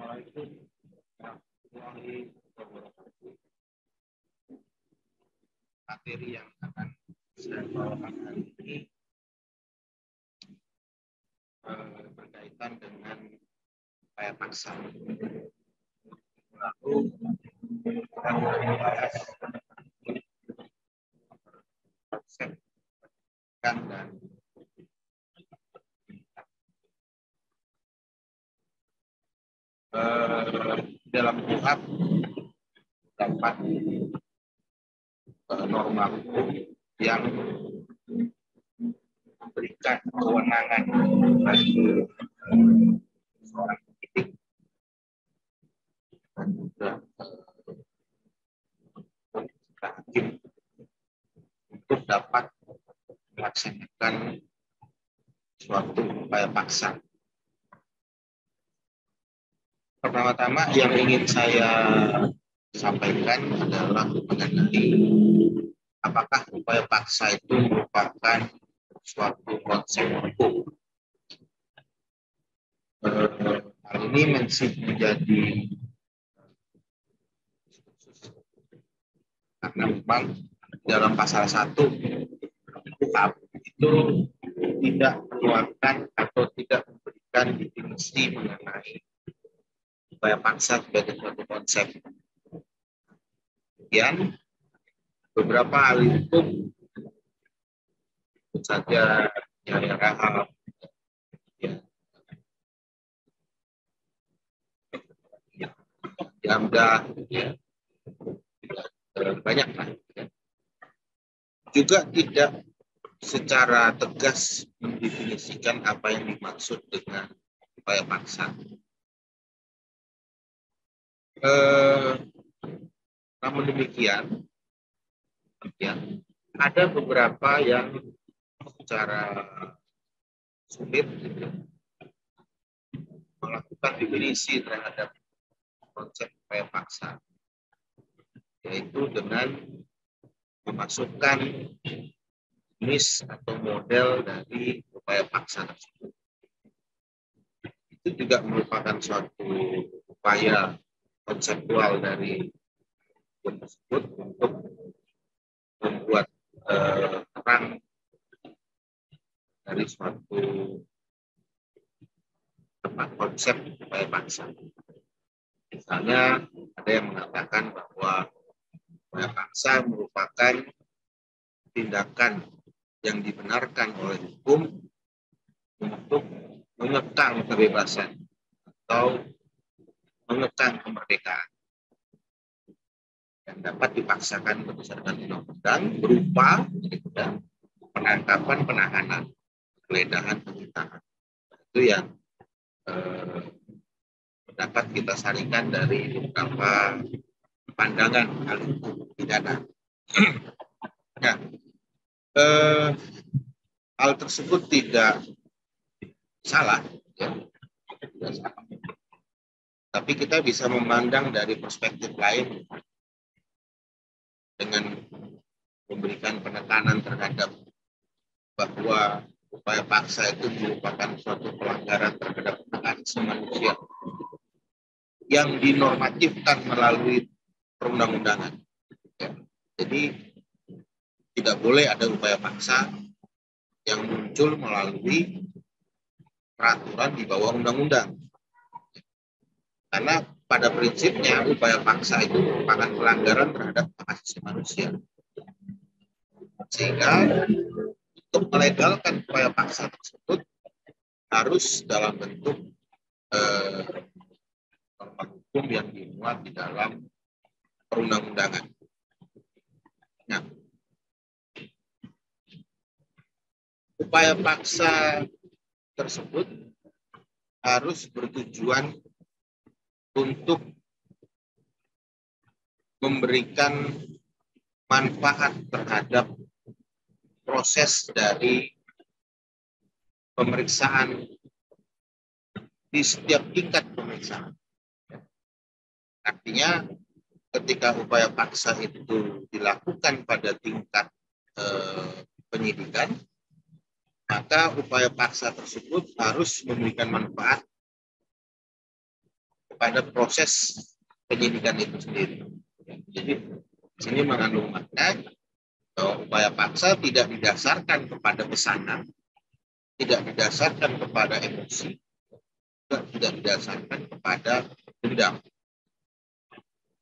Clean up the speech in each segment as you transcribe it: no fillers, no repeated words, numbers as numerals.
Assalamualaikum warahmatullahi wabarakatuh. Materi yang akan saya bawakan hari ini berkaitan dengan upaya paksa. Lalu kita membahas konsep dan dalam KUHP dapat norma hukum yang memberikan kewenangan bagi seorang penyidik dan juga hakim untuk dapat melaksanakan suatu upaya paksa. Pertama-tama yang ingin saya sampaikan adalah mengenai apakah upaya paksa itu merupakan suatu konsep hukum. Hal ini masih menjadi karena memang dalam pasal 1 KUHP itu tidak mengeluarkan atau tidak memberikan definisi mengenai upaya paksa sebagai suatu konsep. Kemudian beberapa ahli hukum saja Yahya Rahab, Hamdah, banyak lah. Juga tidak secara tegas mendefinisikan apa yang dimaksud dengan upaya paksa. Namun demikian, ya, ada beberapa yang secara sulit melakukan definisi terhadap konsep upaya paksa, yaitu dengan memasukkan jenis atau model dari upaya paksa tersebut. Itu juga merupakan suatu upaya konseptual dari hukum tersebut untuk membuat terang dari suatu tempat konsep upaya paksa. Misalnya ada yang mengatakan bahwa upaya paksa merupakan tindakan yang dibenarkan oleh hukum untuk mengekang kebebasan atau mengekang kemerdekaan yang dapat dipaksakan berdasarkan undang-undang berupa penangkapan, penahanan, penggeledahan, penyitaan. Itu yang dapat kita saringkan dari beberapa pandangan ahli hukum pidana. Nah, hal tersebut tidak salah, ya. Tidak salah. Tapi kita bisa memandang dari perspektif lain dengan memberikan penekanan terhadap bahwa upaya paksa itu merupakan suatu pelanggaran terhadap hak asasi manusia yang dinormatifkan melalui perundang-undangan. Ya. Jadi tidak boleh ada upaya paksa yang muncul melalui peraturan di bawah undang-undang. Karena pada prinsipnya upaya paksa itu merupakan pelanggaran terhadap hak asasi manusia. Sehingga untuk melegalkan upaya paksa tersebut harus dalam bentuk norma hukum yang dimuat di dalam perundang-undangan. Nah, upaya paksa tersebut harus bertujuan untuk memberikan manfaat terhadap proses dari pemeriksaan di setiap tingkat pemeriksaan. Artinya ketika upaya paksa itu dilakukan pada tingkat penyidikan, maka upaya paksa tersebut harus memberikan manfaat pada proses penyidikan itu sendiri. Jadi di sini mengandung makna bahwa upaya paksa tidak didasarkan kepada pesanan, tidak didasarkan kepada emosi, tidak didasarkan kepada dendam,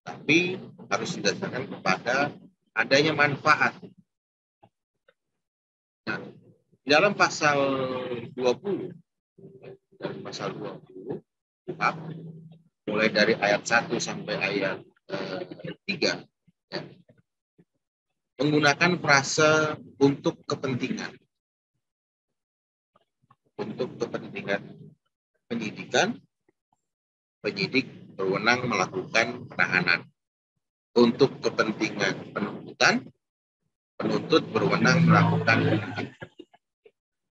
tapi harus didasarkan kepada adanya manfaat. Nah, di dalam pasal 20, dalam pasal 20 KUHP, mulai dari ayat 1 sampai ayat 3, ya, menggunakan frase untuk kepentingan. Untuk kepentingan penyidikan, penyidik berwenang melakukan penahanan. Untuk kepentingan penuntutan, penuntut berwenang melakukan penyidikan.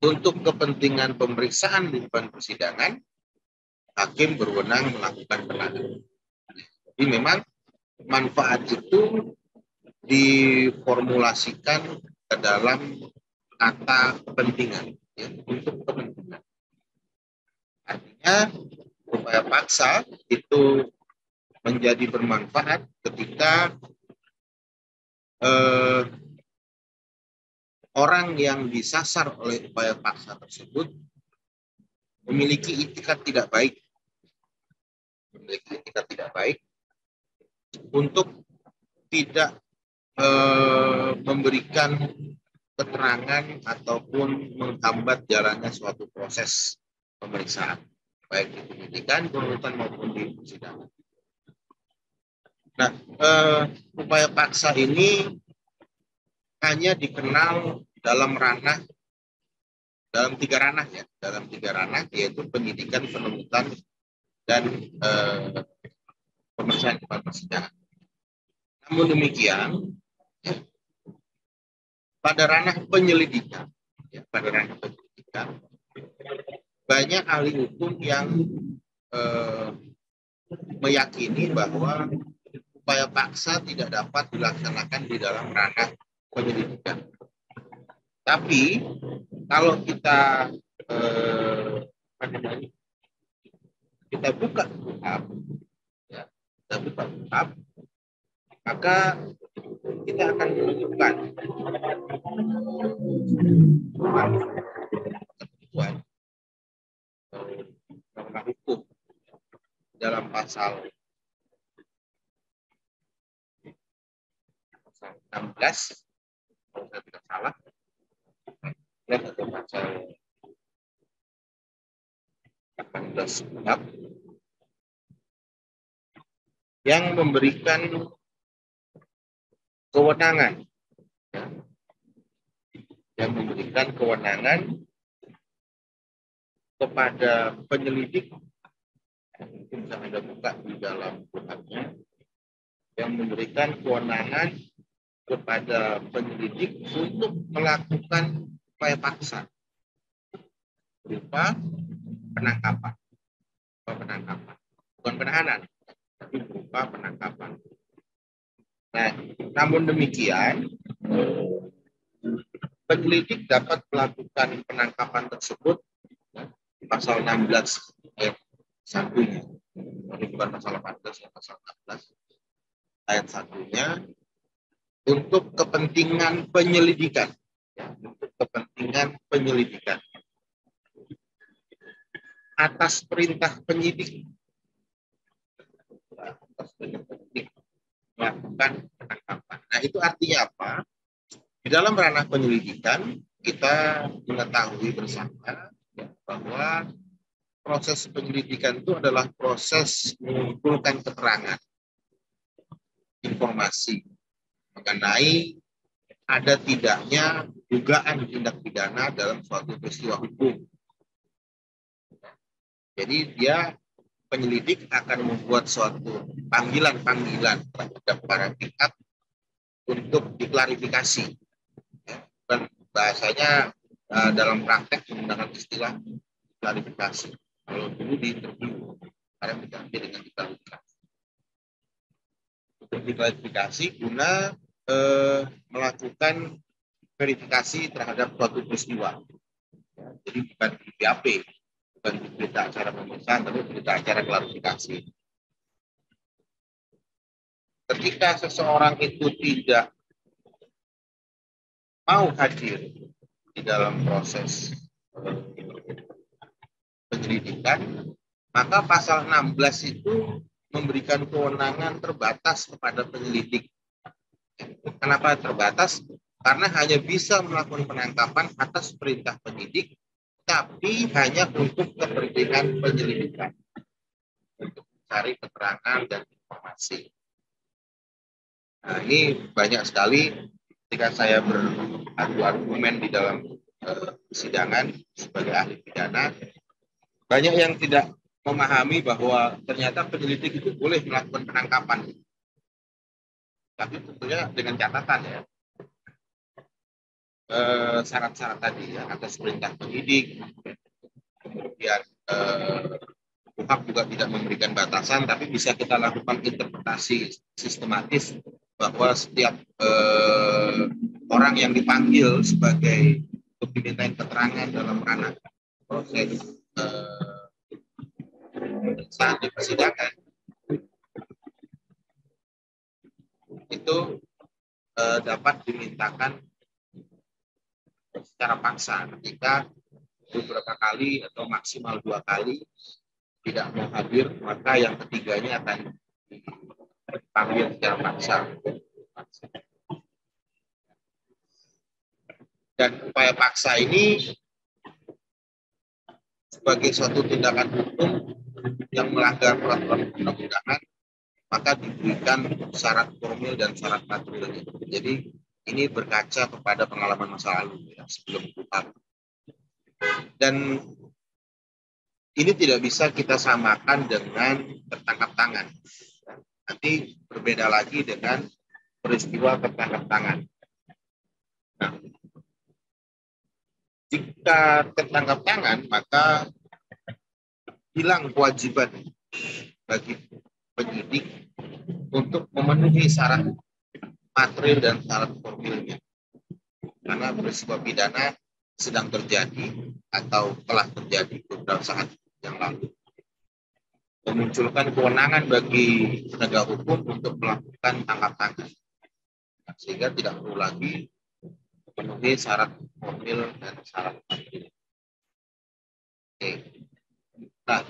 Untuk kepentingan pemeriksaan di depan persidangan, hakim berwenang melakukan penahanan. Jadi memang manfaat itu diformulasikan ke dalam kata kepentingan, ya, untuk kepentingan. Artinya upaya paksa itu menjadi bermanfaat ketika orang yang disasar oleh upaya paksa tersebut memiliki itikat tidak baik, untuk tidak memberikan keterangan ataupun menghambat jalannya suatu proses pemeriksaan, baik di penyidikan, penuntutan maupun di persidangan. Nah, upaya paksa ini hanya dikenal dalam tiga ranah, ya, dalam tiga ranah, yaitu penyidikan, penuntutan, dan pemeriksaan di depan persidangan. Namun demikian, ya, pada ranah penyelidikan, banyak ahli hukum yang meyakini bahwa upaya paksa tidak dapat dilaksanakan di dalam ranah penyelidikan. Tapi kalau kita buka KUHP, ya, maka kita akan menemukan ketentuan norma hukum dalam pasal 16, kalau saya tidak salah, atau pasal 18 KUHP, yang memberikan kewenangan, kepada penyelidik, mungkin bisa Anda buka di dalam KUHP-nya, yang memberikan kewenangan kepada penyelidik untuk melakukan upaya paksa berupa penangkapan, bukan penahanan, tapi berupa penangkapan. Nah, namun demikian, penyelidik dapat melakukan penangkapan tersebut, ya, di pasal 16 ayat 1-nya. Ini bukan pasal 18, ya, pasal 16 ayat 1-nya, untuk kepentingan penyelidikan, ya, atas perintah penyidik, melakukan penangkapan. Nah, itu artinya apa? Di dalam ranah penyelidikan, kita mengetahui bersama, ya, bahwa proses penyelidikan itu adalah proses mengumpulkan keterangan, informasi mengenai ada tidaknya dugaan tindak pidana dalam suatu peristiwa hukum. Jadi penyelidik akan membuat suatu panggilan-panggilan terhadap para pihak untuk diklarifikasi. Dan bahasanya dalam praktek menggunakan istilah klarifikasi. Kalau dulu di interview, sekarang diganti dengan diklarifikasi. Untuk diklarifikasi guna melakukan verifikasi terhadap suatu peristiwa. Jadi bukan di BAP, bukan di berita acara pemeriksaan, tapi berita acara klarifikasi. ketika seseorang itu tidak mau hadir di dalam proses penyelidikan, maka pasal 16 itu memberikan kewenangan terbatas kepada penyelidik. Kenapa terbatas? Karena hanya bisa melakukan penangkapan atas perintah penyidik, tapi hanya untuk kepentingan penyelidikan, untuk mencari keterangan dan informasi. Nah, ini banyak sekali ketika saya beradu argumen di dalam persidangan sebagai ahli pidana, banyak yang tidak memahami bahwa ternyata penyelidik itu boleh melakukan penangkapan. Tapi tentunya dengan catatan ya, syarat-syarat tadi ya, atas perintah penyidik, kemudian KUHP juga tidak memberikan batasan, tapi bisa kita lakukan interpretasi sistematis bahwa setiap orang yang dipanggil sebagai untuk dimintain keterangan dalam ranah proses pemeriksaan di persidangan itu dapat dimintakan secara paksa ketika beberapa kali atau maksimal 2 kali tidak mau hadir, maka yang ketiganya akan dipanggil secara paksa. Dan upaya paksa ini sebagai suatu tindakan hukum yang melanggar peraturan undang-undangan, maka diberikan syarat formil dan syarat materialnya. Jadi ini berkaca kepada pengalaman masa lalu ya, sebelum KUHP. Dan ini tidak bisa kita samakan dengan tertangkap tangan. Nanti berbeda lagi dengan peristiwa tertangkap tangan. Nah, jika tertangkap tangan, maka hilang kewajiban bagi penyidik untuk memenuhi syarat material dan syarat formilnya. Karena peristiwa pidana sedang terjadi atau telah terjadi beberapa saat yang lalu, memunculkan kewenangan bagi penegak hukum untuk melakukan tangkap tangan, sehingga tidak perlu lagi memenuhi syarat formil dan syarat material. Oke. Nah,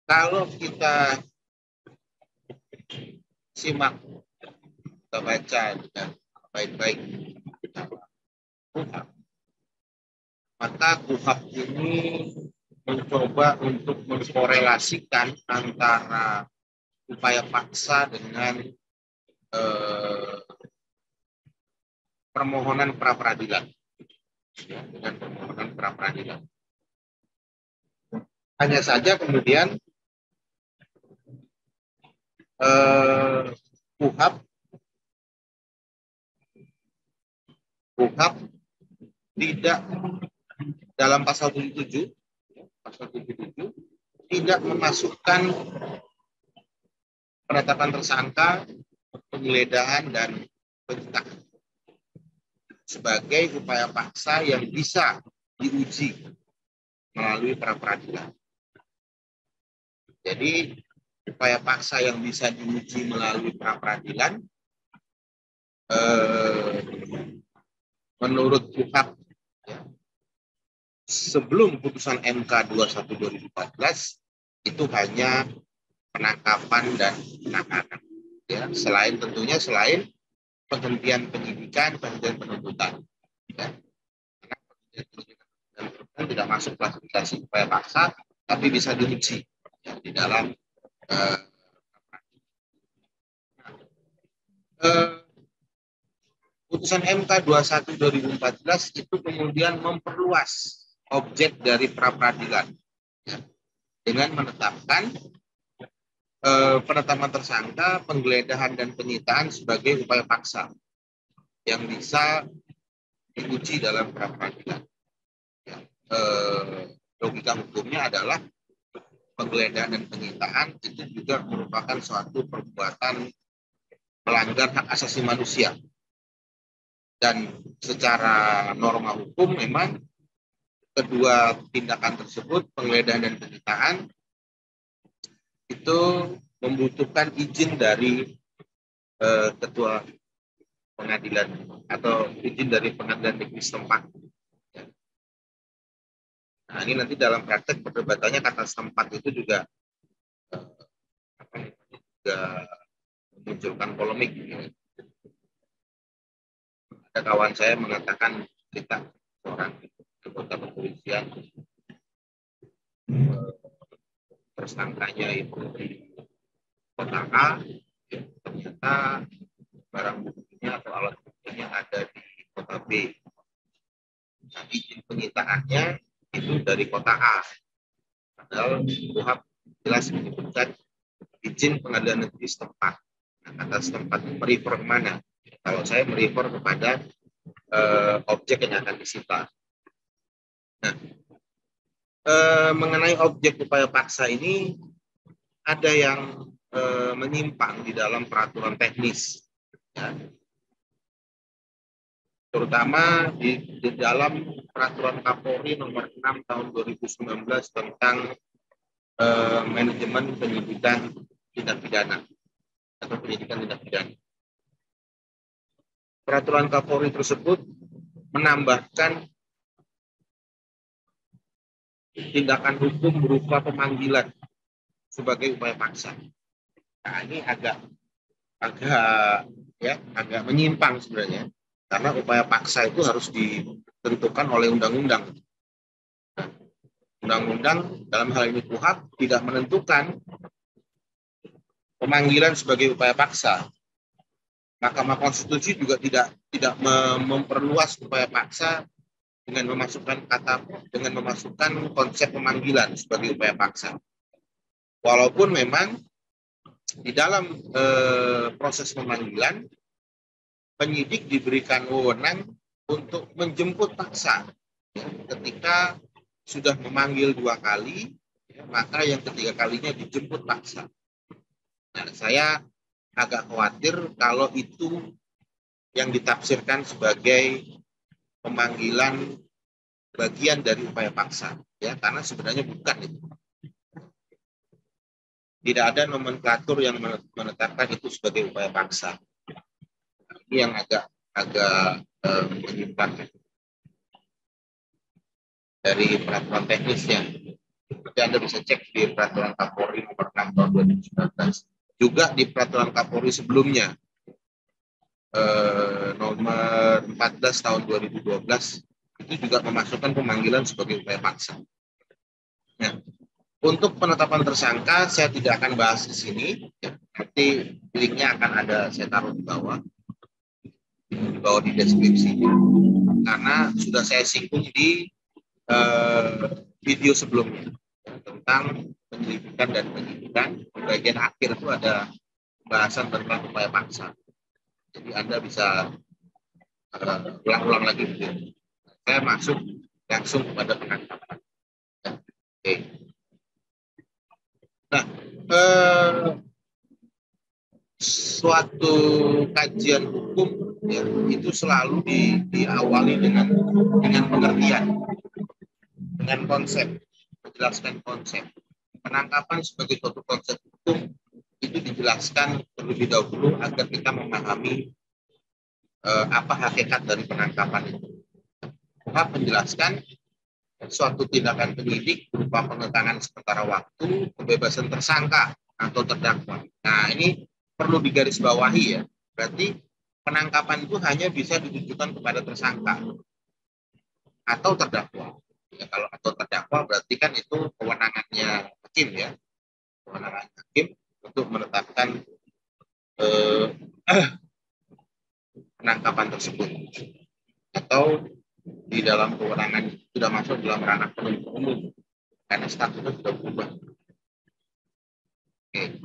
kalau kita simak, kita baca dengan baik-baik KUHP, maka KUHP ini mencoba untuk mengkorelasikan antara upaya paksa dengan permohonan pra-peradilan. Ya, dengan permohonan pra-peradilan. Hanya saja kemudian KUHP tidak dalam pasal 77 tidak memasukkan penetapan tersangka, penggeledahan dan penyitaan sebagai upaya paksa yang bisa diuji melalui pra-peradilan. Jadi upaya paksa yang bisa diuji melalui pra-peradilan menurut KUHP ya, sebelum putusan MK 21/2014 itu hanya penangkapan dan penahanan. Ya, selain penghentian penyidikan, penghentian penuntutan. Ya. Karena penghentian penuntutan tidak masuk klasifikasi upaya paksa, tapi bisa diuji ya, di dalam putusan MK 21/2014 itu kemudian memperluas objek dari pra-peradilan ya, dengan menetapkan penetapan tersangka, penggeledahan dan penyitaan sebagai upaya paksa yang bisa diuji dalam pra-peradilan. Ya, logika hukumnya adalah penggeledahan dan penyitaan itu juga merupakan suatu perbuatan melanggar hak asasi manusia. Dan secara norma hukum memang kedua tindakan tersebut, penggeledahan dan penyitaan, itu membutuhkan izin dari ketua pengadilan atau izin dari pengadilan negeri setempat. Nah, ini nanti dalam praktek perdebatannya kata setempat itu juga memunculkan polemik. Ada kawan saya mengatakan kita seorang anggota kepolisian tersangkanya itu di kota A, ternyata barang buktinya atau alat buktinya ada di kota B. Nah, izin penyitaannya itu dari kota A. Padahal KUHP jelas menyebutkan izin pengadilan negeri setempat. Nah, kata setempat merefer kemana? Kalau saya merefer kepada objek yang akan disita. Nah, mengenai objek upaya paksa ini ada yang menyimpang di dalam peraturan teknis, ya. Terutama di dalam peraturan Kapolri nomor 6 tahun 2019 tentang manajemen penyidikan tindak pidana atau penyidikan tindak pidana. Peraturan Kapolri tersebut menambahkan tindakan hukum berupa pemanggilan sebagai upaya paksa. Nah, ini agak menyimpang sebenarnya, karena upaya paksa itu harus ditentukan oleh undang-undang. Nah, undang-undang dalam hal ini KUHP tidak menentukan pemanggilan sebagai upaya paksa. Mahkamah Konstitusi juga tidak memperluas upaya paksa dengan memasukkan konsep pemanggilan sebagai upaya paksa. Walaupun memang di dalam proses pemanggilan, penyidik diberikan wewenang untuk menjemput paksa. Ya, ketika sudah memanggil 2 kali, ya, maka yang ketiga kalinya dijemput paksa. Nah, saya agak khawatir kalau itu yang ditafsirkan sebagai pemanggilan bagian dari upaya paksa, ya, karena sebenarnya bukan itu. Tidak ada nomenklatur yang menetapkan itu sebagai upaya paksa. Ini yang agak menyimpang dari peraturan teknisnya. Nanti Anda bisa cek di peraturan Kapolri nomor 6 tahun 2019. Juga di peraturan Kapolri sebelumnya, nomor 14 tahun 2012, itu juga memasukkan pemanggilan sebagai upaya paksa. Nah, untuk penetapan tersangka saya tidak akan bahas di sini, ya. Nanti linknya akan ada saya taruh di bawah di deskripsi, karena sudah saya singgung di video sebelumnya, ya, tentang penyelidikan dan penyidikan. Bagian akhir itu ada pembahasan tentang upaya paksa. Jadi Anda bisa ulang-ulang lagi video. Saya masuk langsung kepada penangkapan. Ya. Oke. Nah, suatu kajian hukum, ya, itu selalu diawali dengan pengertian, dengan konsep, menjelaskan konsep. Penangkapan sebagai suatu konsep hukum itu dijelaskan terlebih dahulu agar kita memahami apa hakikat dari penangkapan itu. KUHP menjelaskan suatu tindakan penyidik berupa penentangan sementara waktu, pembebasan tersangka atau terdakwa. Nah, ini perlu digarisbawahi, ya. Berarti penangkapan itu hanya bisa ditujukan kepada tersangka atau terdakwa. Ya, kalau atau terdakwa berarti kan itu kewenangannya hakim, ya. Kewenangan hakim untuk menetapkan penangkapan tersebut. Atau di dalam kewenangan sudah masuk dalam ranah penuntut umum karena statusnya sudah berubah. Oke.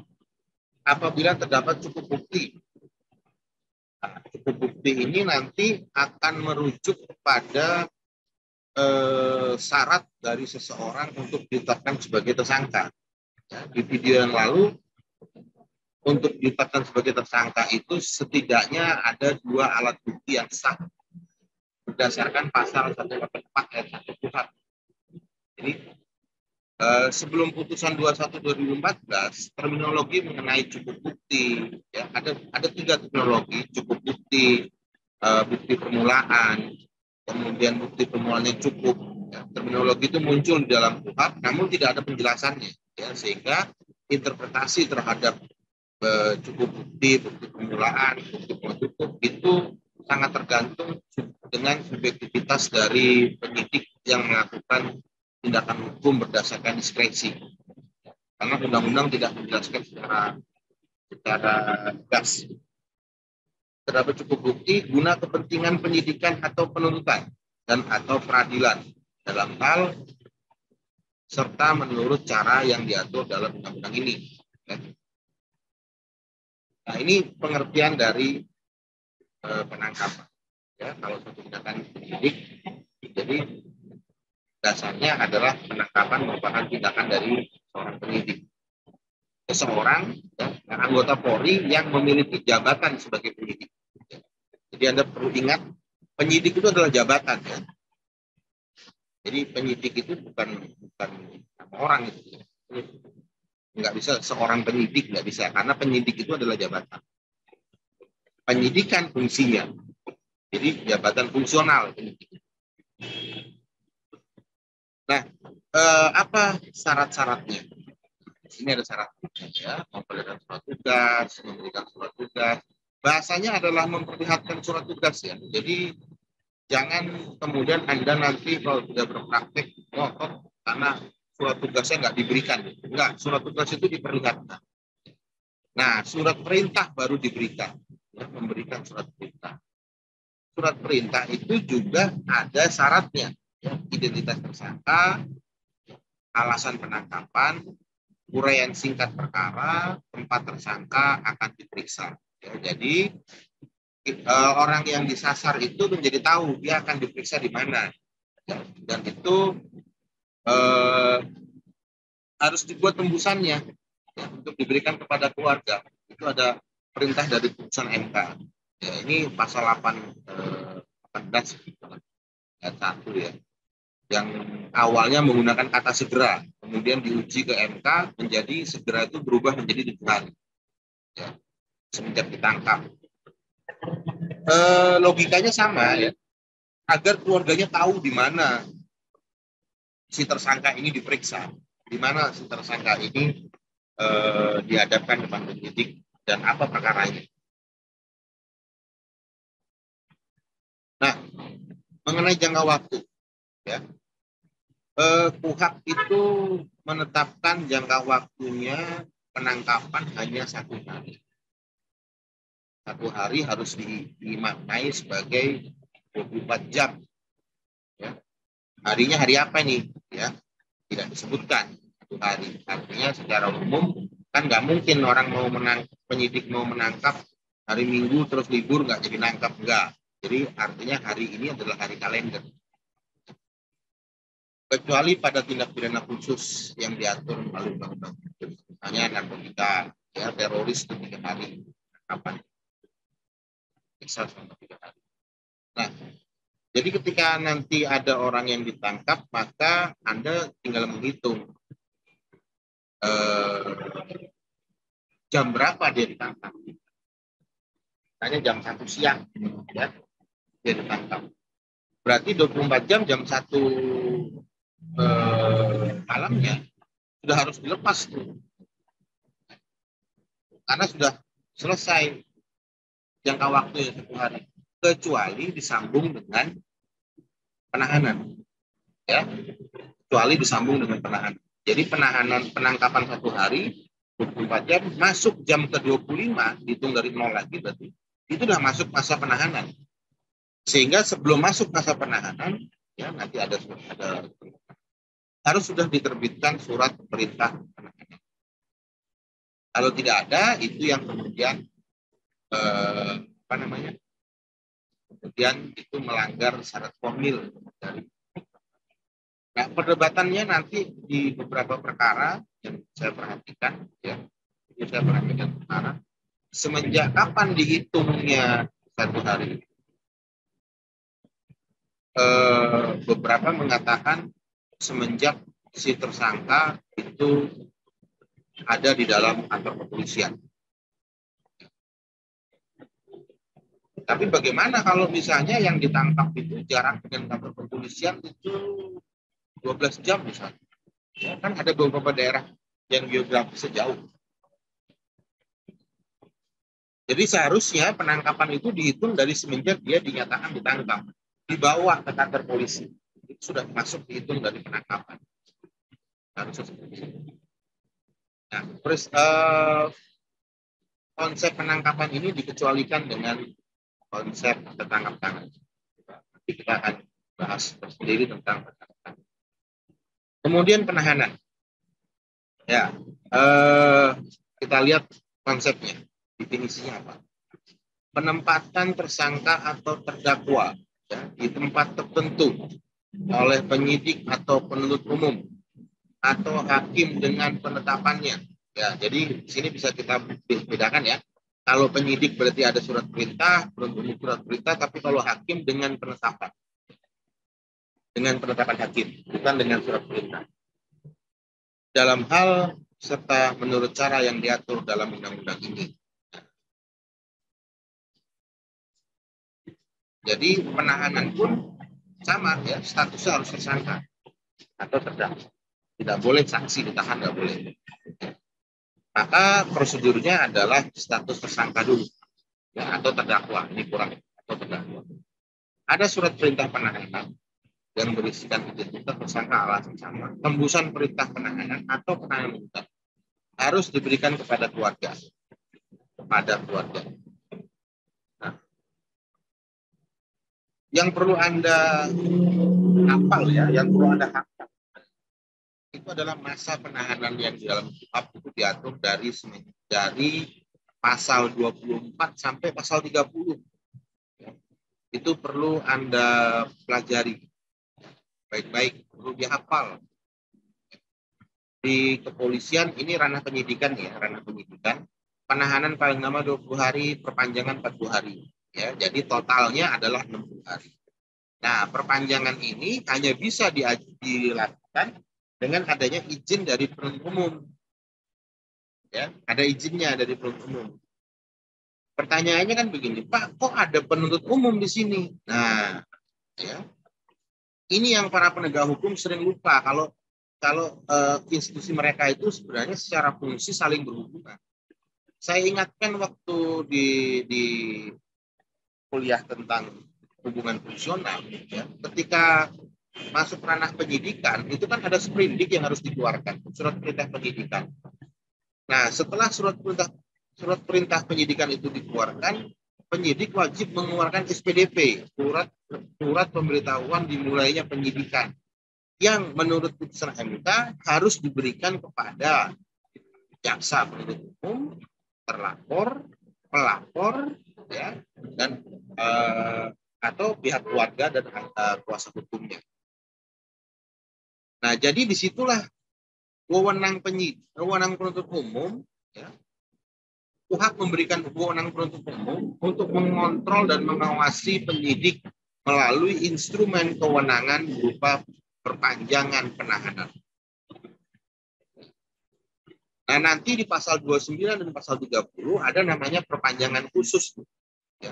Apabila terdapat cukup bukti, ini nanti akan merujuk kepada syarat dari seseorang untuk ditetapkan sebagai tersangka. Ya, di video yang lalu, untuk ditetapkan sebagai tersangka itu setidaknya ada 2 alat bukti yang sah berdasarkan pasal 144 ayat 1 KUHP. Jadi Sebelum putusan 21/2014, terminologi mengenai cukup bukti, ya, ada 3 terminologi: cukup bukti, bukti permulaan, kemudian bukti permulaannya cukup. Ya, terminologi itu muncul di dalam KUHP, namun tidak ada penjelasannya, ya, sehingga interpretasi terhadap cukup bukti, bukti permulaan, bukti cukup itu sangat tergantung dengan subjektivitas dari penyidik yang melakukan tindakan hukum berdasarkan diskresi. Karena undang-undang tidak menjelaskan secara tegas. Terdapat cukup bukti guna kepentingan penyidikan atau penuntutan dan atau peradilan dalam hal serta menurut cara yang diatur dalam undang-undang ini. Nah, ini pengertian dari penangkapan. Ya, kalau satu tindakan penyidik, jadi dasarnya adalah penangkapan merupakan tindakan dari seorang penyidik. Seseorang, ya, anggota Polri yang memiliki jabatan sebagai penyidik. Jadi Anda perlu ingat, penyidik itu adalah jabatan, ya. Jadi penyidik itu bukan orang itu. Nggak bisa seorang penyidik, nggak bisa, karena penyidik itu adalah jabatan. Penyidikan fungsinya, jadi jabatan fungsional penyidik. Nah, apa syarat-syaratnya? Ini ada syaratnya, ya, memperlihatkan surat tugas, memberikan surat tugas. Bahasanya adalah memperlihatkan surat tugas, ya. Jadi jangan kemudian Anda nanti kalau sudah berpraktek ngotot karena surat tugasnya nggak diberikan. Enggak, surat tugas itu diperlihatkan. Nah, surat perintah baru diberikan, ya, memberikan surat perintah. Surat perintah itu juga ada syaratnya, ya, identitas tersangka, alasan penangkapan, uraian singkat perkara, tempat tersangka akan diperiksa. Ya, jadi orang yang disasar itu menjadi tahu dia akan diperiksa di mana, ya, dan itu harus dibuat tembusannya, ya, untuk diberikan kepada keluarga. Itu ada perintah dari putusan MK. Ya, ini pasal 18 ayat 1, ya, yang awalnya menggunakan kata segera, kemudian diuji ke MK menjadi segera itu berubah menjadi 7 hari, ya, semenjak ditangkap. Logikanya sama, ya, agar keluarganya tahu di mana si tersangka ini diperiksa, di mana si tersangka ini dihadapkan depan penyidik dan apa perkaranya. Nah, mengenai jangka waktu, ya, KUHP itu menetapkan jangka waktunya penangkapan hanya 1 hari. 1 hari harus dimaknai sebagai 24 jam. Ya. Harinya hari apa nih? Ya, tidak disebutkan 1 hari. Artinya secara umum kan nggak mungkin orang penyidik mau menangkap hari Minggu terus libur nggak jadi nangkap, nggak. Jadi artinya hari ini adalah hari kalender. Kecuali pada tindak pidana khusus yang diatur melalui undang-undang. Misalnya narkotika, ya, teroris itu 3 hari kapan? Bisa selama 3 hari. Nah, jadi ketika nanti ada orang yang ditangkap, maka Anda tinggal menghitung jam berapa dia ditangkap. Misalnya jam 1 siang, ya, dia ditangkap. Berarti 24 jam, jam 1 malamnya sudah harus dilepas tuh. Karena sudah selesai jangka waktu yang 1 hari. Kecuali disambung dengan penahanan. Ya, kecuali disambung dengan penahanan. Jadi penangkapan 1 hari, 24 jam, masuk jam ke-25, hitung dari 0 lagi berarti, itu sudah masuk masa penahanan. Sehingga sebelum masuk masa penahanan, ya, nanti ada harus sudah diterbitkan surat perintah penahanan. Kalau tidak ada, itu yang kemudian kemudian itu melanggar syarat formil dari. Nah, perdebatannya nanti di beberapa perkara yang saya perhatikan, ya, saya perhatikan perkara semenjak kapan dihitungnya 1 hari. Beberapa mengatakan semenjak si tersangka itu ada di dalam kantor kepolisian. Tapi bagaimana kalau misalnya yang ditangkap itu jarak dengan kantor kepolisian itu 12 jam misalnya? Ya, kan ada beberapa daerah yang geografis sejauh. Jadi seharusnya penangkapan itu dihitung dari semenjak dia dinyatakan ditangkap, dibawa ke kantor polisi. Itu sudah masuk dihitung dari penangkapan. Harusnya seperti itu. Nah, terus konsep penangkapan ini dikecualikan dengan konsep tertangkap tangan. Nanti kita akan bahas tersendiri tentang penangkapan. Kemudian penahanan. Ya, kita lihat konsepnya. Definisinya apa? Penempatan tersangka atau terdakwa ya, di tempat tertentu oleh penyidik atau penuntut umum atau hakim dengan penetapannya. Ya, jadi di sini bisa kita bedakan ya. Kalau penyidik berarti ada surat perintah, penuntut umum surat perintah, tapi kalau hakim dengan penetapan. Dengan penetapan hakim, bukan dengan surat perintah. Dalam hal serta menurut cara yang diatur dalam undang-undang ini. Jadi penahanan pun sama ya, statusnya harus tersangka atau terdakwa. Tidak boleh saksi ditahan, nggak boleh. Maka prosedurnya adalah status tersangka dulu ya, atau terdakwa. Ini kurang atau terdakwa. Ada surat perintah penahanan yang berisikan identitas tersangka alasan sama. Tembusan perintah penahanan atau penahanan mutlak harus diberikan kepada keluarga. Kepada keluarga. Nah, yang perlu Anda hafal ya, yang perlu Anda hafal itu adalah masa penahanan yang di dalam KUHP itu diatur dari pasal 24 sampai pasal 30. Itu perlu Anda pelajari baik-baik, perlu dihafal. Di kepolisian ini ranah penyidikan ya, ranah penyidikan. Penahanan paling lama 20 hari, perpanjangan 40 hari. Ya, jadi totalnya adalah 60 hari. Nah, perpanjangan ini hanya bisa dilakukan dengan adanya izin dari penuntut umum. Ya, ada izinnya dari penuntut umum. Pertanyaannya kan begini, Pak, kok ada penuntut umum di sini? Nah, ya, ini yang para penegak hukum sering lupa kalau institusi mereka itu sebenarnya secara fungsi saling berhubungan. Saya ingatkan waktu di kuliah tentang hubungan fungsional, ya, ketika masuk ranah penyidikan, itu kan ada sprindik yang harus dikeluarkan, surat perintah penyidikan. Nah, setelah surat perintah penyidikan itu dikeluarkan, penyidik wajib mengeluarkan SPDP, surat pemberitahuan dimulainya penyidikan, yang menurut putusan MK harus diberikan kepada jaksa penuntut umum, terlapor, pelapor, ya, dan atau pihak keluarga dan kuasa hukumnya. Nah, jadi disitulah wewenang penuntut umum, ya, KUHP memberikan wewenang penuntut umum untuk mengontrol dan mengawasi penyidik melalui instrumen kewenangan berupa perpanjangan penahanan. Nah, nanti di pasal 29 dan pasal 30 ada namanya perpanjangan khusus. Ya.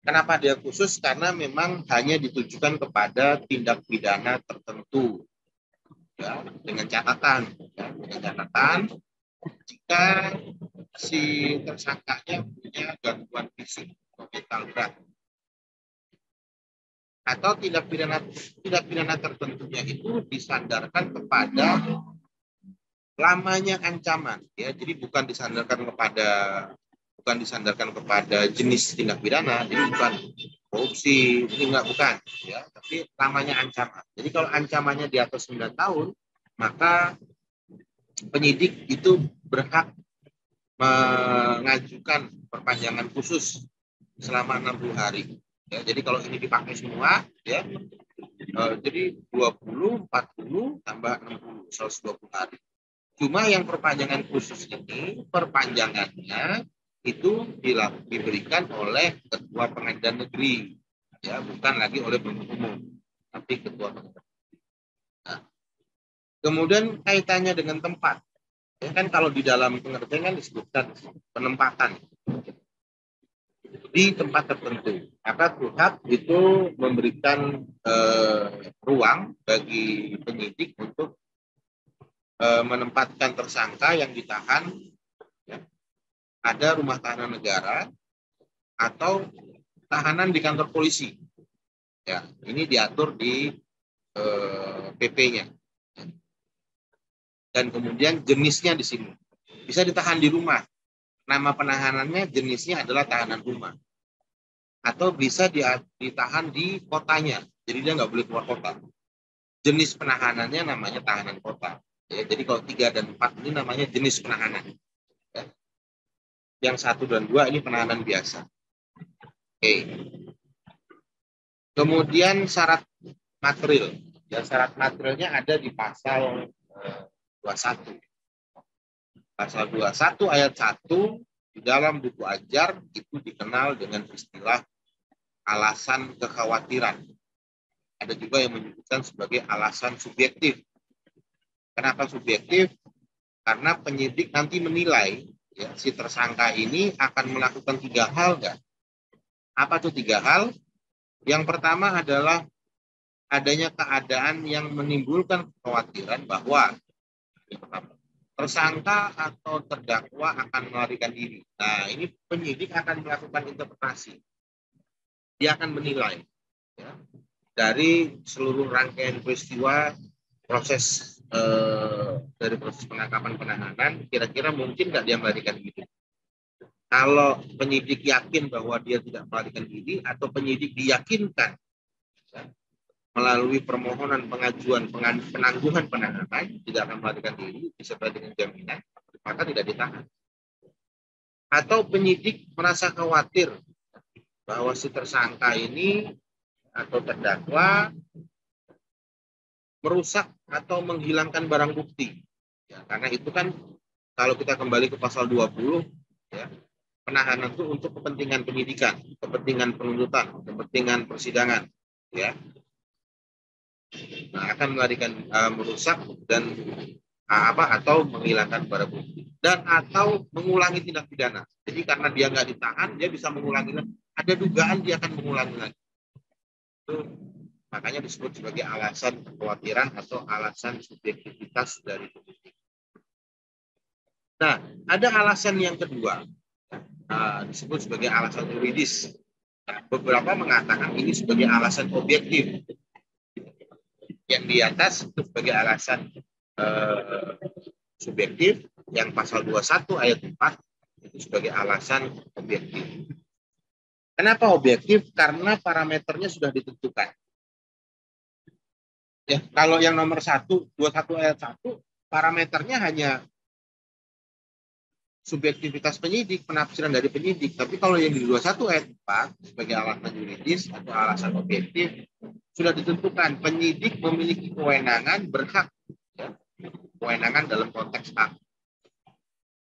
Kenapa dia khusus? Karena memang hanya ditujukan kepada tindak pidana tertentu. Ya, dengan catatan jika si tersangkanya punya gangguan fisik atau mental berat atau tindak pidana tertentunya itu disandarkan kepada lamanya ancaman, ya, jadi bukan disandarkan kepada jenis tindak pidana, jadi bukan korupsi, ini bukan, ya, tapi lamanya ancaman. Jadi kalau ancamannya di atas 9 tahun, maka penyidik itu berhak mengajukan perpanjangan khusus selama 60 hari. Ya, jadi kalau ini dipakai semua, ya, jadi 20, 40 tambah 60, 120 hari. Cuma yang perpanjangan khusus ini, perpanjangannya itu diberikan oleh Ketua Pengadilan Negeri, ya, bukan lagi oleh penuntut umum, tapi Ketua Pengadilan. Nah, Kemudian kaitannya dengan tempat. Ya kan kalau di dalam pengertian kan disebutkan penempatan di tempat tertentu. Maka kuhab itu memberikan ruang bagi penyidik untuk menempatkan tersangka yang ditahan, ya, ada rumah tahanan negara atau tahanan di kantor polisi. Ya, ini diatur di PP-nya. Dan kemudian jenisnya di sini. Bisa ditahan di rumah. Nama penahanannya jenisnya adalah tahanan rumah. Atau bisa ditahan di kotanya. Jadi dia nggak boleh keluar kota. Jenis penahanannya namanya tahanan kota. Ya, jadi kalau 3 dan 4 ini namanya jenis penahanan. Ya. Yang 1 dan 2 ini penahanan biasa. Oke. Kemudian syarat material. Ya, syarat materialnya ada di pasal 21. Pasal 21 ayat 1 di dalam buku ajar itu dikenal dengan istilah alasan kekhawatiran. Ada juga yang menyebutkan sebagai alasan subjektif. Kenapa subjektif? Karena penyidik nanti menilai ya, si tersangka ini akan melakukan 3 hal enggak? Apa tuh 3 hal? Yang pertama adalah adanya keadaan yang menimbulkan kekhawatiran bahwa tersangka atau terdakwa akan melarikan diri. Nah, ini penyidik akan melakukan interpretasi. Dia akan menilai ya, dari seluruh rangkaian peristiwa proses dari proses penangkapan penahanan, kira-kira mungkin nggak dia melarikan diri. Kalau penyidik yakin bahwa dia tidak melarikan diri atau penyidik diyakinkan ya, melalui permohonan pengajuan penangguhan penahanan tidak akan melarikan diri disertai dengan jaminan, maka tidak ditahan. Atau penyidik merasa khawatir bahwa si tersangka ini atau terdakwa merusak atau menghilangkan barang bukti. Ya, karena itu kan kalau kita kembali ke pasal 20, ya, penahanan itu untuk kepentingan penyidikan, kepentingan penuntutan, kepentingan persidangan. Ya. Nah, akan melarikan merusak dan atau menghilangkan barang bukti dan atau mengulangi tindak pidana. Jadi karena dia nggak ditahan, dia bisa mengulangi. Ada dugaan dia akan mengulangi lagi. Itu makanya disebut sebagai alasan kekhawatiran atau alasan subjektivitas dari penyidik. Nah, ada alasan yang kedua, disebut sebagai alasan yuridis. Nah, beberapa mengatakan ini sebagai alasan objektif. Yang di atas itu sebagai alasan subjektif, yang pasal 21 ayat 4 itu sebagai alasan objektif. Kenapa objektif? Karena parameternya sudah ditentukan. Ya, kalau yang nomor 21 ayat 1, parameternya hanya subjektivitas penyidik, penafsiran dari penyidik. Tapi kalau yang di 21 ayat 4 sebagai alasan yuridis atau alasan objektif, sudah ditentukan penyidik memiliki kewenangan berhak, ya, kewenangan dalam konteks hak.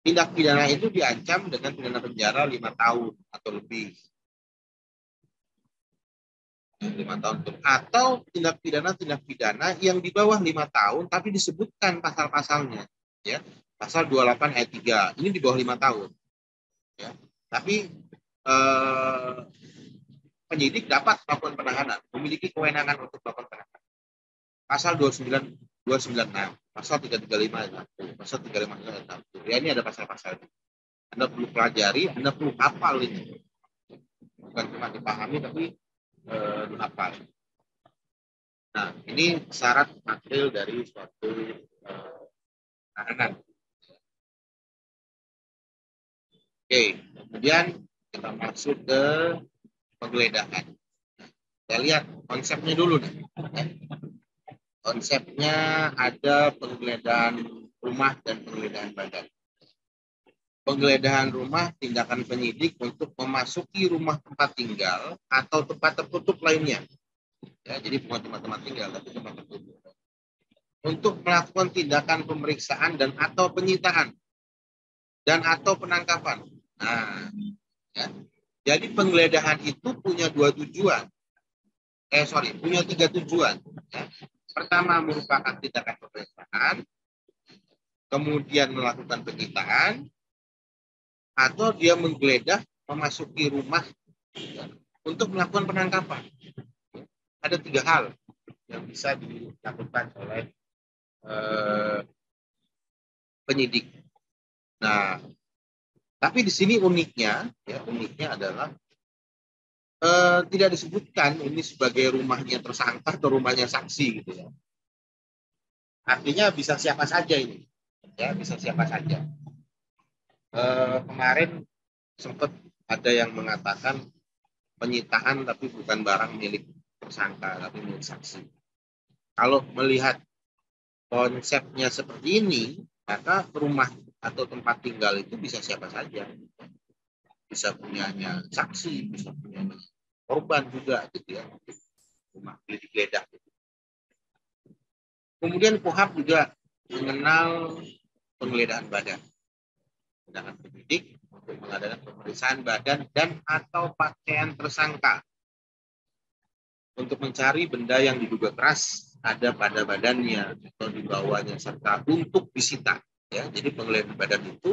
Tindak pidana itu diancam dengan pidana penjara 5 tahun atau lebih. 5 tahun atau tindak pidana yang di bawah 5 tahun tapi disebutkan pasal-pasalnya, ya. Pasal 28 ayat 3 ini di bawah 5 tahun, ya. Tapi penyidik dapat melakukan penahanan, memiliki kewenangan untuk melakukan penahanan. Pasal 29 296, pasal 335 ayat 1, pasal 355 ayat 1. Ya, ini ada pasal-pasal. Anda perlu pelajari, Anda perlu hafal ini. Bukan cuma dipahami tapi dihafal. Nah, ini syarat material dari suatu tahanan. Oke, kemudian kita masuk ke penggeledahan. Kita lihat konsepnya dulu nih. Konsepnya ada penggeledahan rumah dan penggeledahan badan. Penggeledahan rumah, tindakan penyidik untuk memasuki rumah tempat tinggal atau tempat tertutup lainnya. Ya, jadi bukan tempat tinggal, tapi tempat tertutup. Untuk melakukan tindakan pemeriksaan dan atau penyitaan dan atau penangkapan. Nah, ya. Jadi penggeledahan itu punya 3 tujuan. Ya. Pertama merupakan tindakan pemeriksaan, kemudian melakukan penyitaan, atau dia menggeledah memasuki rumah untuk melakukan penangkapan. Ada 3 hal yang bisa dilakukan oleh penyidik. Nah, tapi di sini uniknya adalah tidak disebutkan ini sebagai rumahnya tersangka atau rumahnya saksi gitu ya. Artinya bisa siapa saja ini, ya bisa siapa saja. Kemarin sempat ada yang mengatakan penyitaan tapi bukan barang milik tersangka tapi milik saksi. Kalau melihat konsepnya seperti ini, maka rumah atau tempat tinggal itu bisa siapa saja. Bisa punyanya saksi, bisa punyanya korban juga gitu ya. Rumah digeledah. Kemudian KUHP juga mengenal penggeledahan badan. Tindakan penyidik untuk mengadakan pemeriksaan badan dan atau pakaian tersangka untuk mencari benda yang diduga keras ada pada badannya atau di bawahnya serta untuk disita. Ya, jadi penggeledahan badan itu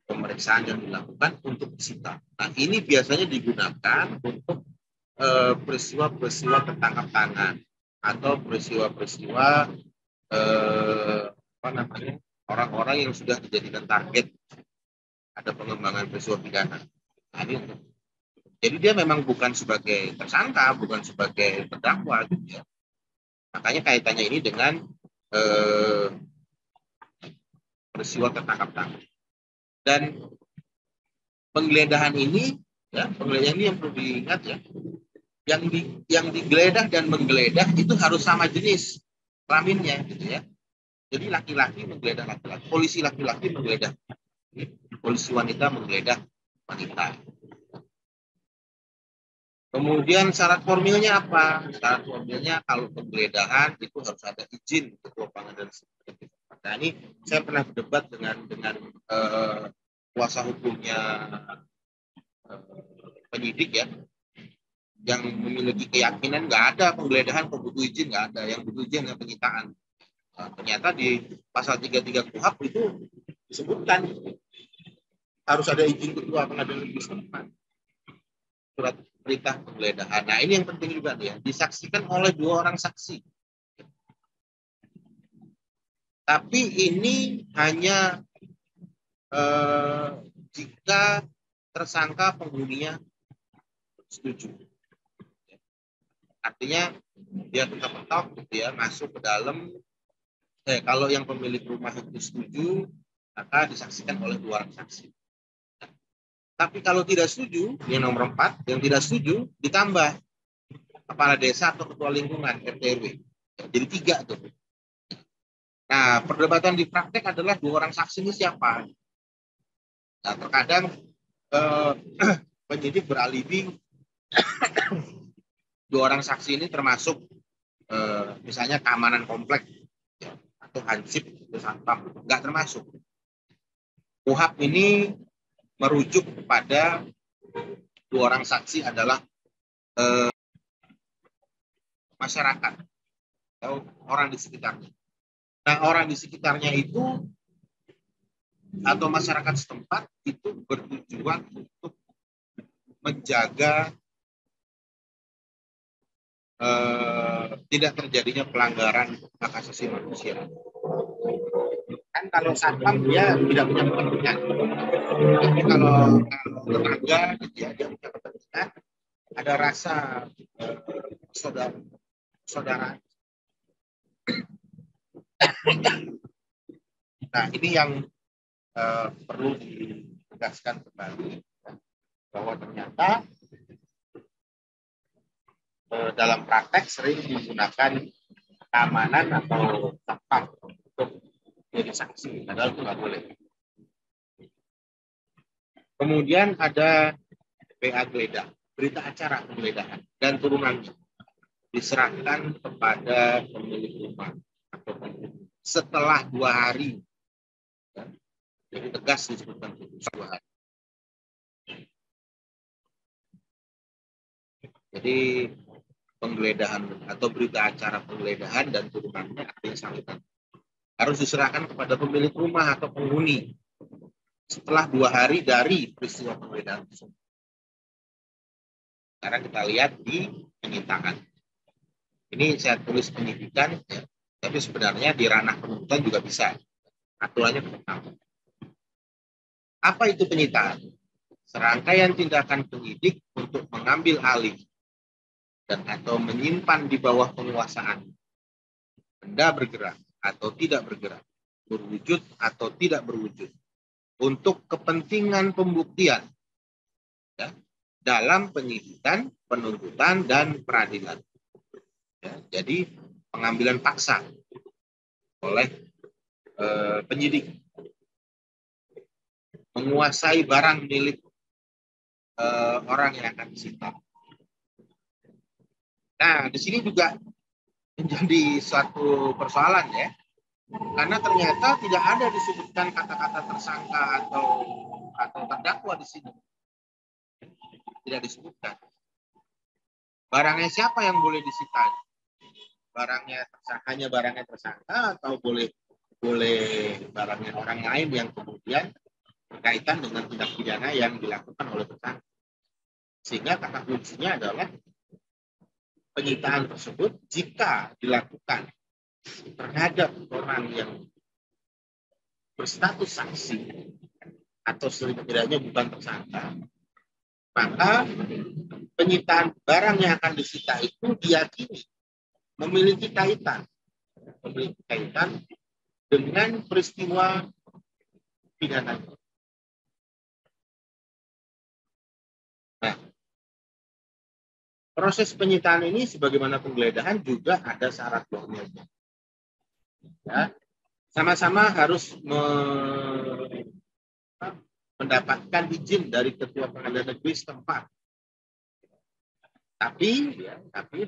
pemeriksaan yang dilakukan untuk disita. Nah, ini biasanya digunakan untuk peristiwa-peristiwa tertangkap tangan atau peristiwa-peristiwa orang-orang yang sudah dijadikan target ada pengembangan peristiwa pidana. Nah, jadi dia memang bukan sebagai tersangka, bukan sebagai terdakwa gitu ya. Makanya kaitannya ini dengan peristiwa tertangkap tangan. Dan penggeledahan ini yang perlu diingat ya, yang digeledah dan menggeledah itu harus sama jenis kelaminnya gitu ya. Jadi laki-laki menggeledah laki-laki, polisi laki-laki menggeledah, polisi wanita menggeledah wanita. Kemudian syarat formilnya apa? Syarat formilnya kalau penggeledahan itu harus ada izin ketua pengadilan. Nah, ini saya pernah berdebat dengan kuasa hukumnya penyidik ya, yang memiliki keyakinan nggak ada penggeledahan butuh izin, nggak ada, yang butuh izin adalah penyitaan. Nah, ternyata di pasal 33 KUHP itu disebutkan harus ada izin ketua pengadilan negeri setempat, surat perintah penggeledahan. Nah, ini yang penting juga ya, disaksikan oleh 2 orang saksi. Tapi ini hanya jika tersangka penghuninya setuju. Artinya dia ketok-ketok gitu ya, masuk ke dalam. Kalau yang pemilik rumah itu setuju, maka disaksikan oleh 2 orang saksi. Tapi kalau tidak setuju, ini nomor 4, yang tidak setuju ditambah kepala desa atau ketua lingkungan RT RW. Jadi 3 tuh. Nah, perdebatan di praktek adalah 2 orang saksi ini siapa? Nah, terkadang penyidik beralibi 2 orang saksi ini termasuk misalnya keamanan komplek ya, atau hansip atau satpam, nggak termasuk. KUHP ini merujuk kepada 2 orang saksi adalah masyarakat atau orang di sekitarnya. Nah, orang di sekitarnya itu atau masyarakat setempat itu bertujuan untuk menjaga tidak terjadinya pelanggaran hak asasi manusia. Kan kalau satpam dia tidak punya kepentingan, tapi kalau tetangga dia punya kepentingan, ada rasa saudara. Nah, ini yang perlu ditegaskan kembali bahwa ternyata dalam praktek sering menggunakan keamanan atau satpam untuk jadi saksi, padahal itu nggak boleh. Kemudian ada PA geledah, berita acara penggeledahan dan turunannya diserahkan kepada pemilik rumah atau penghuni setelah 2 hari. Jadi tegas disebutkan itu 2 hari. Jadi penggeledahan atau berita acara penggeledahan dan turunannya artinya salinan harus diserahkan kepada pemilik rumah atau penghuni setelah 2 hari dari peristiwa penggeledahan tersebut. Sekarang kita lihat di penyitaan. Ini saya tulis penyidikan, ya, tapi sebenarnya di ranah penuntutan juga bisa. Aturannya pertama. Apa itu penyitaan? Serangkaian tindakan penyidik untuk mengambil alih dan atau menyimpan di bawah penguasaan benda bergerak atau tidak bergerak, berwujud atau tidak berwujud, untuk kepentingan pembuktian, ya, dalam penyidikan, penuntutan, dan peradilan. Ya, jadi pengambilan paksa oleh penyidik, menguasai barang milik orang yang akan disita. Nah, di sini juga menjadi suatu persoalan, ya, karena ternyata tidak ada disebutkan kata-kata tersangka atau terdakwa di sini, tidak disebutkan. Barangnya siapa yang boleh disita? Barangnya tersangkanya barangnya tersangka atau boleh barangnya orang lain yang kemudian berkaitan dengan tindak pidana yang dilakukan oleh tersangka. Sehingga kata kuncinya adalah penyitaan tersebut jika dilakukan terhadap orang yang berstatus saksi atau setidaknya bukan tersangka, maka penyitaan barang yang akan disita itu diyakini memiliki kaitan dengan peristiwa pidana. Nah, proses penyitaan ini sebagaimana penggeledahan juga ada syarat formilnya. Ya, sama-sama harus mendapatkan izin dari ketua pengadilan negeri setempat. Tapi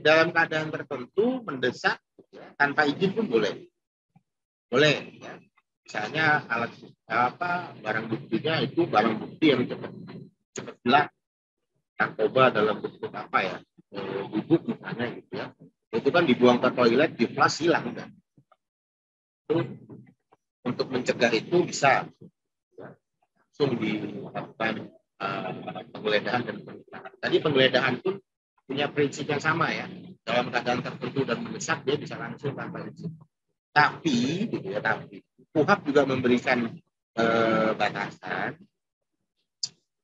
dalam keadaan tertentu mendesak, ya, tanpa izin pun boleh. Ya. Misalnya barang buktinya itu barang bukti yang cepat gelap, narkoba dalam bentuk apa ya, bubuk misalnya gitu ya. Itu kan dibuang ke toilet, di flash hilang kan. Itu untuk mencegah itu bisa, ya, langsung dilakukan penggeledahan dan penyitaan. Tadi penggeledahan pun punya prinsip yang sama, ya. Dalam keadaan tertentu dan mendesak dia bisa langsung tanpa izin. Tapi KUHP juga memberikan batasan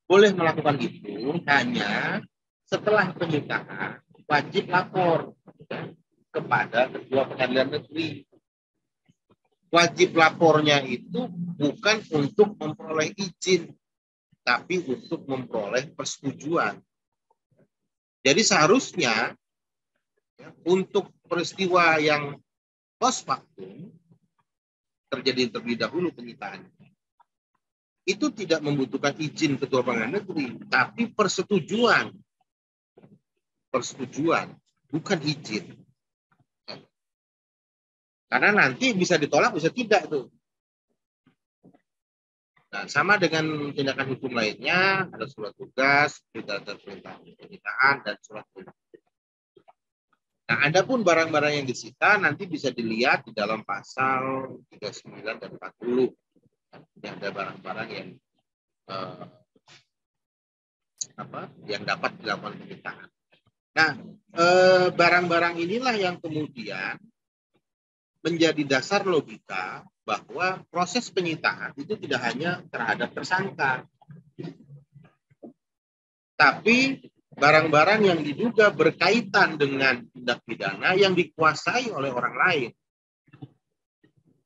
boleh melakukan itu hanya setelah penyitaan wajib lapor, ya, kepada ketua pengadilan negeri. Wajib lapornya itu bukan untuk memperoleh izin, tapi untuk memperoleh persetujuan. Jadi seharusnya, ya, untuk peristiwa yang post factum terjadi terlebih dahulu penyitaan, itu tidak membutuhkan izin ketua pengadilan negeri, tapi persetujuan, bukan izin. Karena nanti bisa ditolak, bisa tidak tuh. Nah, sama dengan tindakan hukum lainnya, ada surat tugas, perintah penyitaan, dan surat perintah. Nah, ada pun barang-barang yang disita nanti bisa dilihat di dalam pasal 39 dan 40. Yang ada barang-barang yang yang dapat dilakukan penyitaan. Nah, barang-barang inilah yang kemudian menjadi dasar logika bahwa proses penyitaan itu tidak hanya terhadap tersangka, tapi barang-barang yang diduga berkaitan dengan tindak pidana yang dikuasai oleh orang lain.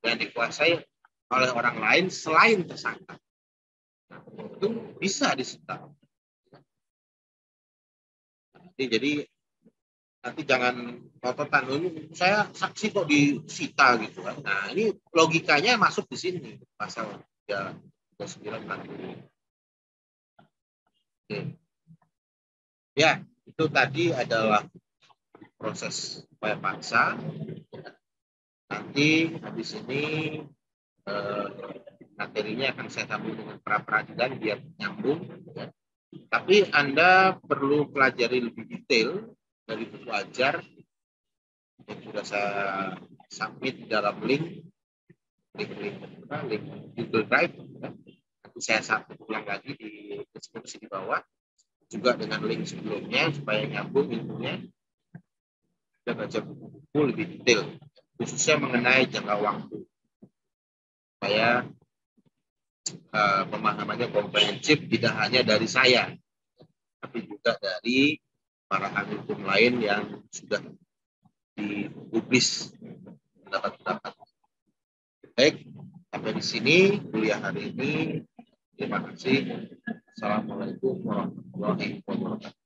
Yang dikuasai oleh orang lain selain tersangka. Nah, itu bisa disita. Jadi nanti jangan tototan, ini saya saksi kok disita gitu kan. Nah, ini logikanya masuk di sini pasal 39. Oke. Ya, itu tadi adalah proses upaya paksa. Nanti habis ini materinya akan saya sambung dengan pra peradilan biar nyambung. Ya. Tapi Anda perlu pelajari lebih detail dari buku ajar yang sudah saya submit di dalam link Google Drive. Nanti saya ulang lagi di deskripsi di bawah, juga dengan link sebelumnya supaya nyambung ilmunya, dan baca buku-buku lebih detail, khususnya mengenai jangka waktu, supaya pemahamannya komprehensif, tidak hanya dari saya, tapi juga dari para ahli hukum lain yang sudah dipublis pendapat-pendapat. Baik, sampai di sini kuliah hari ini. Terima kasih. Assalamualaikum warahmatullahi wabarakatuh.